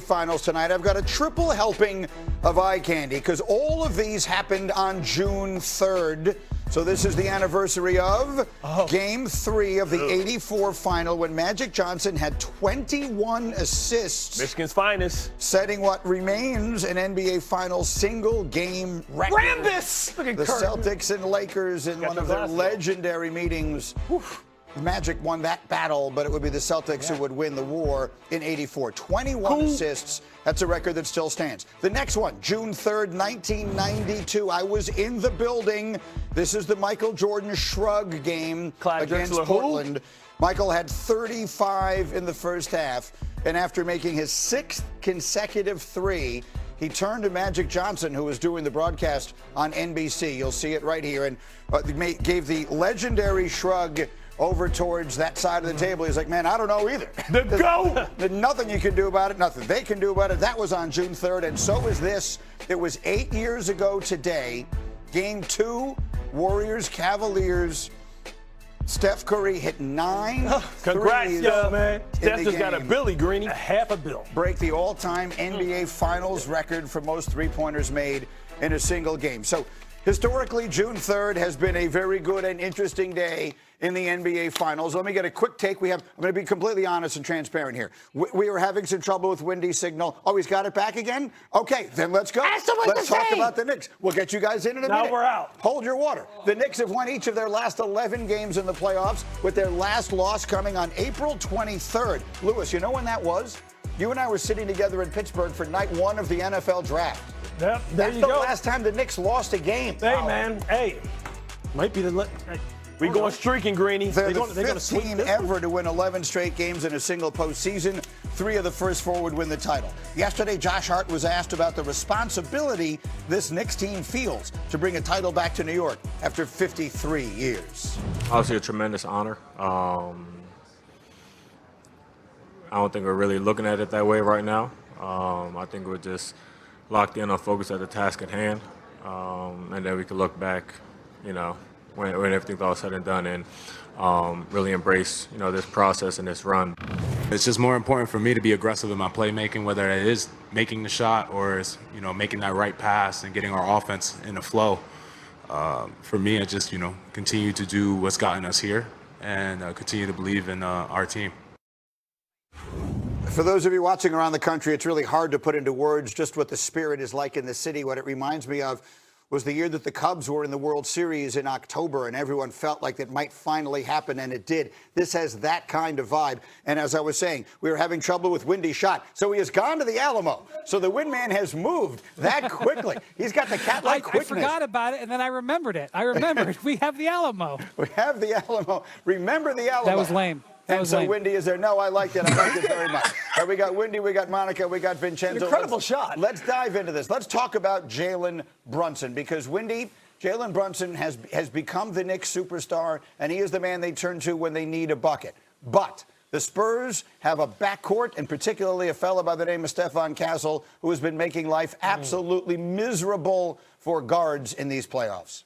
Finals tonight. I've got a triple helping of eye candy because all of these happened on June 3rd. So this is the anniversary of Game 3 of the '84 final when Magic Johnson had 21 assists. Michigan's finest. Setting what remains an NBA Finals single-game record. Rambus! Look at The Kirk. Celtics and Lakers in one of their legendary meetings. Magic won that battle, but it would be the Celtics who would win the war in '84. 21 assists. That's a record that still stands. The next one, June 3rd, 1992. I was in the building. This is the Michael Jordan shrug game against Portland. Michael had 35 in the first half, and after making his 6th consecutive three, he turned to Magic Johnson, who was doing the broadcast on NBC. You'll see it right here, and gave the legendary shrug over towards that side of the table. He's like, man, I don't know either. The GOAT! There's nothing you can do about it, nothing they can do about it. That was on June 3rd, and so is this. It was 8 years ago today. Game 2, Warriors-Cavaliers. Steph Curry hit 9 Congrats, threes yo, man. Steph just got a game. Billy Greeny. A half a bill. Break the all-time NBA Finals record for most three-pointers made in a single game. So historically, June 3rd has been a very good and interesting day in the NBA Finals. Let me get a quick take. I'm going to be completely honest and transparent here. We were having some trouble with Wendy's signal. Oh, he's got it back again? Okay, then let's go. Let's talk about the Knicks. We'll get you guys in a minute. Now we're out. Hold your water. The Knicks have won each of their last 11 games in the playoffs, with their last loss coming on April 23rd. Lewis, you know when that was? You and I were sitting together in Pittsburgh for night 1 of the NFL draft. Yep, there you go. That's the last time the Knicks lost a game. Hey, man. Hey. Might be the... We going streaking, Greeny. They're the fifth team ever to win 11 straight games in a single postseason. 3 of the first 4 would win the title. Yesterday, Josh Hart was asked about the responsibility this Knicks team feels to bring a title back to New York after 53 years. Obviously a tremendous honor. I don't think we're really looking at it that way right now. I think we're just locked in on focus at the task at hand. And then we can look back, you know, when everything's all said and done, and really embrace, you know, this process and this run. It's just more important for me to be aggressive in my playmaking, whether it is making the shot or is, you know, making that right pass and getting our offense in the flow. For me, it's just, you know, continue to do what's gotten us here and continue to believe in our team. For those of you watching around the country, it's really hard to put into words just what the spirit is like in the city. What it reminds me of was the year that the Cubs were in the World Series in October, and everyone felt like it might finally happen, and it did. This has that kind of vibe. And as I was saying, we were having trouble with Wendy's shot, so he has gone to the Alamo. So the Windman has moved that quickly. He's got the cat-like quickness. I forgot about it, and then I remembered it. We have the Alamo. We have the Alamo. Remember the Alamo. That was lame. And so Wendy is there. No, I liked it. I liked it very much. All right, we got Wendy, we got Monica, we got Vincenzo. Incredible shot. Let's dive into this. Let's talk about Jalen Brunson, because Wendy, Jalen Brunson has become the Knicks superstar, and he is the man they turn to when they need a bucket. But the Spurs have a backcourt, and particularly a fella by the name of Stephon Castle, who has been making life absolutely miserable for guards in these playoffs.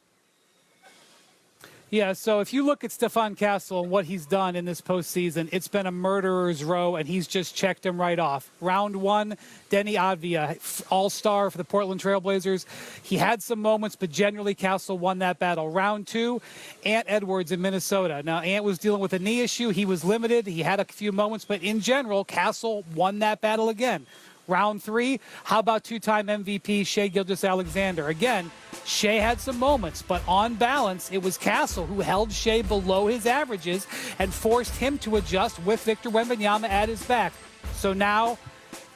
Yeah, so if you look at Stephon Castle and what he's done in this postseason, it's been a murderer's row, and he's just checked him right off. Round 1, Denny Avdia, all-star for the Portland Trailblazers. He had some moments, but generally Castle won that battle. Round 2, Ant Edwards in Minnesota. Now, Ant was dealing with a knee issue. He was limited. He had a few moments, but in general, Castle won that battle again. Round 3, how about two-time MVP Shai Gilgeous-Alexander? Again, Shai had some moments, but on balance, it was Castle who held Shai below his averages and forced him to adjust with Victor Wembanyama at his back. So now,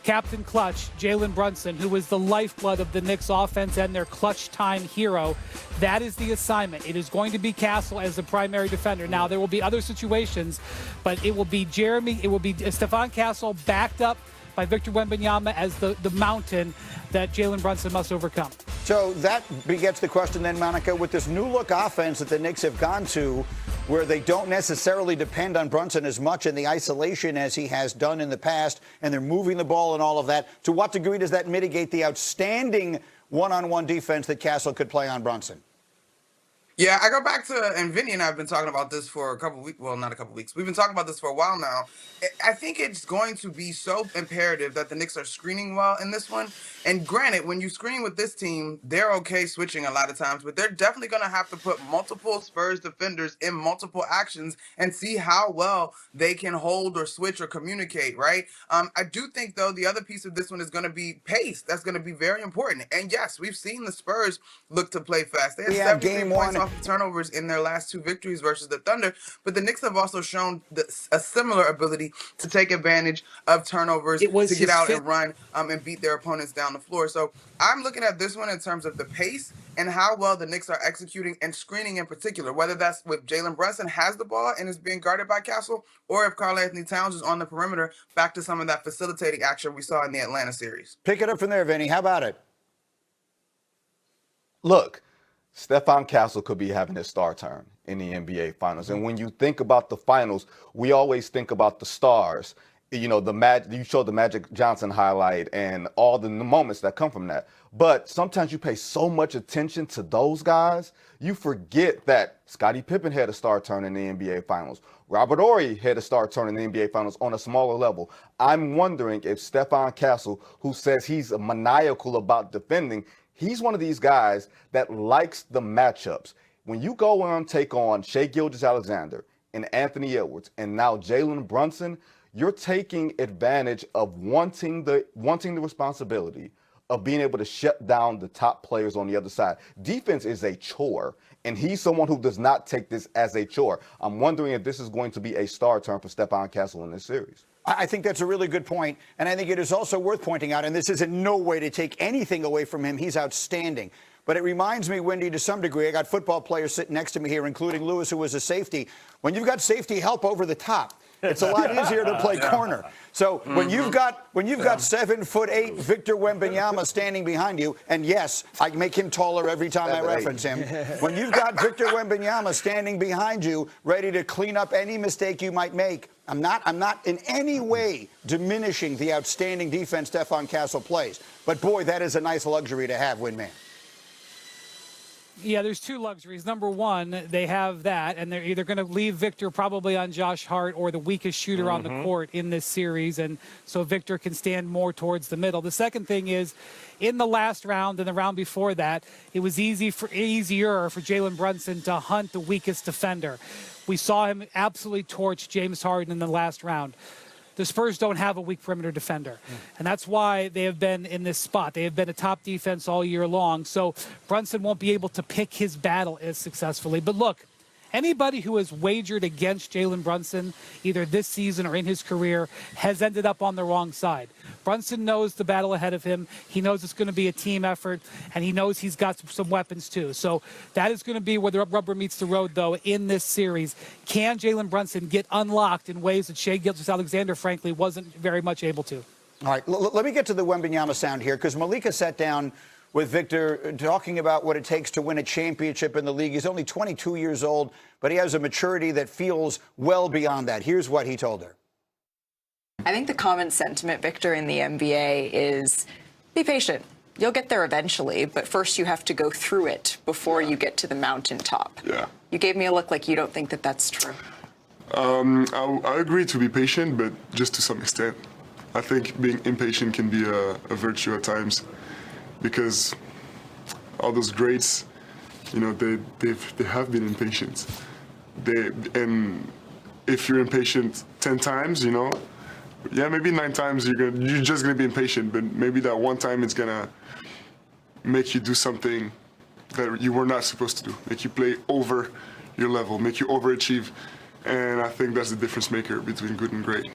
Captain Clutch, Jalen Brunson, who was the lifeblood of the Knicks offense and their clutch time hero, that is the assignment. It is going to be Castle as the primary defender. Now, there will be other situations, but it will be Stephon Castle backed up by Victor Wembanyama as the mountain that Jalen Brunson must overcome. So that begets the question then, Monica, with this new look offense that the Knicks have gone to, where they don't necessarily depend on Brunson as much in the isolation as he has done in the past, and they're moving the ball and all of that. To what degree does that mitigate the outstanding one-on-one defense that Castle could play on Brunson? Yeah, I go back to, and Vinny and I have been talking about this for a couple weeks. Well, not a couple weeks. We've been talking about this for a while now. I think it's going to be so imperative that the Knicks are screening well in this one. And granted, when you screen with this team, they're okay switching a lot of times, but they're definitely going to have to put multiple Spurs defenders in multiple actions and see how well they can hold or switch or communicate, right? I do think, though, the other piece of this one is going to be pace. That's going to be very important. And yes, we've seen the Spurs look to play fast. They had We have 73 game points one. off of turnovers in their last two victories versus the Thunder, but the Knicks have also shown a similar ability to take advantage of turnovers, It was to get his out fifth. and run and beat their opponents down the floor. So I'm looking at this one in terms of the pace and how well the Knicks are executing and screening in particular, whether that's with Jalen Brunson has the ball and is being guarded by Castle, or if Karl Anthony Towns is on the perimeter, back to some of that facilitating action we saw in the Atlanta series. Pick it up from there, Vinny. How about it? Look, Stephon Castle could be having his star turn in the NBA Finals. And when you think about the finals, we always think about the stars. You know, you showed the Magic Johnson highlight and all the moments that come from that. But sometimes you pay so much attention to those guys, you forget that Scottie Pippen had a star turn in the NBA Finals. Robert Horry had a star turn in the NBA Finals on a smaller level. I'm wondering if Stephon Castle, who says he's maniacal about defending, he's one of these guys that likes the matchups. When you go and take on Shai Gilgeous-Alexander and Anthony Edwards and now Jalen Brunson, you're taking advantage of wanting the responsibility of being able to shut down the top players on the other side. Defense is a chore, and he's someone who does not take this as a chore. I'm wondering if this is going to be a star turn for Stephon Castle in this series. I think that's a really good point, and I think it is also worth pointing out, and this is in no way to take anything away from him. He's outstanding. But it reminds me, Wendy, to some degree, I got football players sitting next to me here, including Lewis, who was a safety. When you've got safety help over the top, it's a lot easier to play corner. So when you've got 7'8" Victor Wembanyama standing behind you, and yes, I make him taller every time I reference him. When you've got Victor Wembanyama standing behind you, ready to clean up any mistake you might make, I'm not in any way diminishing the outstanding defense Stephon Castle plays. But boy, that is a nice luxury to have, Windman. Yeah, there's two luxuries. Number one, they have that, and they're either going to leave Victor probably on Josh Hart or the weakest shooter on the court in this series, and so Victor can stand more towards the middle. The second thing is, in the last round and the round before that, it was easier for Jalen Brunson to hunt the weakest defender. We saw him absolutely torch James Harden in the last round. The Spurs don't have a weak perimeter defender, and that's why they have been in this spot. They have been a top defense all year long, so Brunson won't be able to pick his battle as successfully. But look, anybody who has wagered against Jalen Brunson, either this season or in his career, has ended up on the wrong side. Brunson knows the battle ahead of him. He knows it's going to be a team effort, and he knows he's got some weapons too. So that is going to be where the rubber meets the road, though, in this series. Can Jalen Brunson get unlocked in ways that Shai Gilgeous-Alexander, frankly, wasn't very much able to? All right, let me get to the Wembanyama sound here, because Malika sat down with Victor talking about what it takes to win a championship in the league. He's only 22 years old, but he has a maturity that feels well beyond that. Here's what he told her. I think the common sentiment, Victor, in the NBA is be patient. You'll get there eventually, but first you have to go through it before you get to the mountaintop. Yeah. You gave me a look like you don't think that that's true. I agree to be patient, but just to some extent. I think being impatient can be a virtue at times, because all those greats, you know, they have been impatient. And if you're impatient 10 times, you know, yeah, maybe 9 times you're just gonna be impatient, but maybe that one time it's gonna make you do something that you were not supposed to do, make you play over your level, make you overachieve, and I think that's the difference maker between good and great.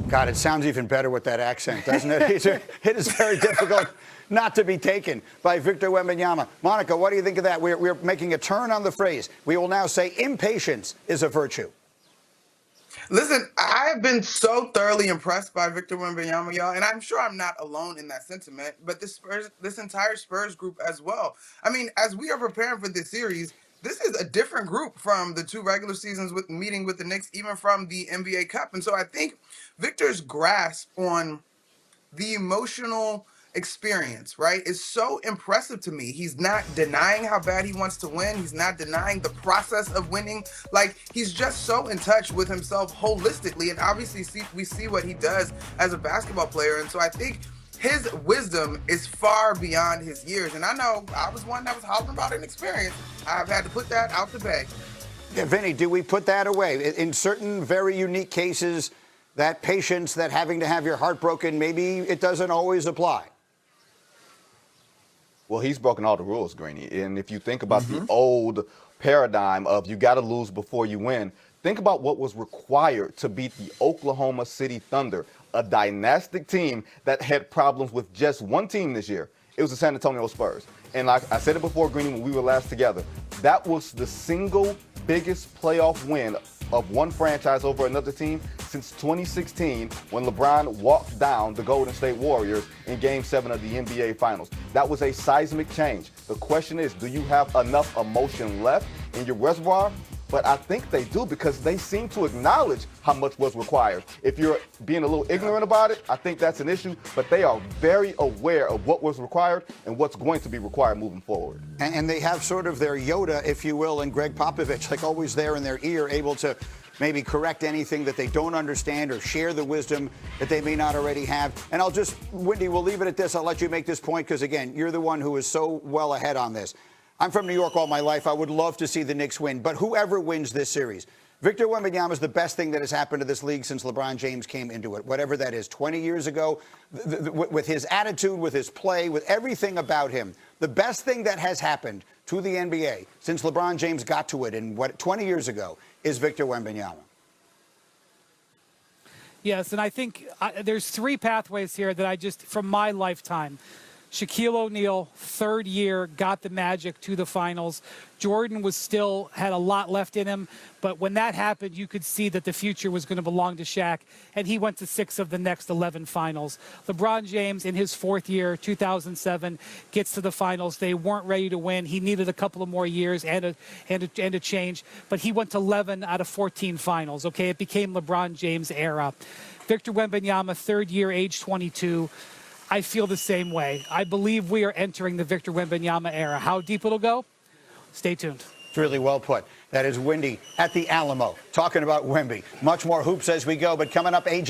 God, it sounds even better with that accent, doesn't it? It is very difficult not to be taken by Victor Wembanyama. Monica, what do you think of that? We're making a turn on the phrase. We will now say impatience is a virtue. Listen, I have been so thoroughly impressed by Victor Wembanyama, y'all, and I'm sure I'm not alone in that sentiment, but this entire Spurs group as well. I mean, as we are preparing for this series, this is a different group from the 2 regular seasons with meeting with the Knicks, even from the NBA Cup. And so I think Victor's grasp on the emotional experience, right, is so impressive to me. He's not denying how bad he wants to win. He's not denying the process of winning. Like, he's just so in touch with himself holistically. And obviously we see what he does as a basketball player. And so I think his wisdom is far beyond his years. And I know I was one that was hollering about an experience. I've had to put that out the bag. Yeah, Vinny, do we put that away? In certain very unique cases, that patience, that having to have your heart broken, maybe it doesn't always apply. Well, he's broken all the rules, Greeny. And if you think about the old paradigm of you got to lose before you win, think about what was required to beat the Oklahoma City Thunder, a dynastic team that had problems with just one team this year. It was the San Antonio Spurs. And like I said it before, Greeny, when we were last together, that was the single biggest playoff win of one franchise over another team since 2016 when LeBron walked down the Golden State Warriors in Game 7 of the NBA Finals. That was a seismic change. The question is, do you have enough emotion left in your reservoir? But I think they do because they seem to acknowledge how much was required. If you're being a little ignorant about it, I think that's an issue. But they are very aware of what was required and what's going to be required moving forward. And they have sort of their Yoda, if you will, and Greg Popovich, like always there in their ear, able to maybe correct anything that they don't understand or share the wisdom that they may not already have. And I'll just, Wendy, we'll leave it at this. I'll let you make this point because, again, you're the one who is so well ahead on this. I'm from New York all my life. I would love to see the Knicks win. But whoever wins this series, Victor Wembanyama is the best thing that has happened to this league since LeBron James came into it, whatever that is, 20 years ago, with his attitude, with his play, with everything about him. The best thing that has happened to the NBA since LeBron James got to it in 20 years ago is Victor Wembanyama. Yes, and I think there's three pathways here that I just, from my lifetime. Shaquille O'Neal, third year, got the Magic to the finals. Jordan had a lot left in him, but when that happened, you could see that the future was going to belong to Shaq, and he went to 6 of the next 11 finals. LeBron James, in his fourth year, 2007, gets to the finals. They weren't ready to win. He needed a couple of more years and a change, but he went to 11 out of 14 finals. Okay, it became LeBron James' era. Victor Wembanyama, third year, age 22. I feel the same way. I believe we are entering the Victor Wembanyama era. How deep it'll go? Stay tuned. It's really well put. That is Wendy at the Alamo talking about Wemby. Much more hoops as we go, but coming up, AJ.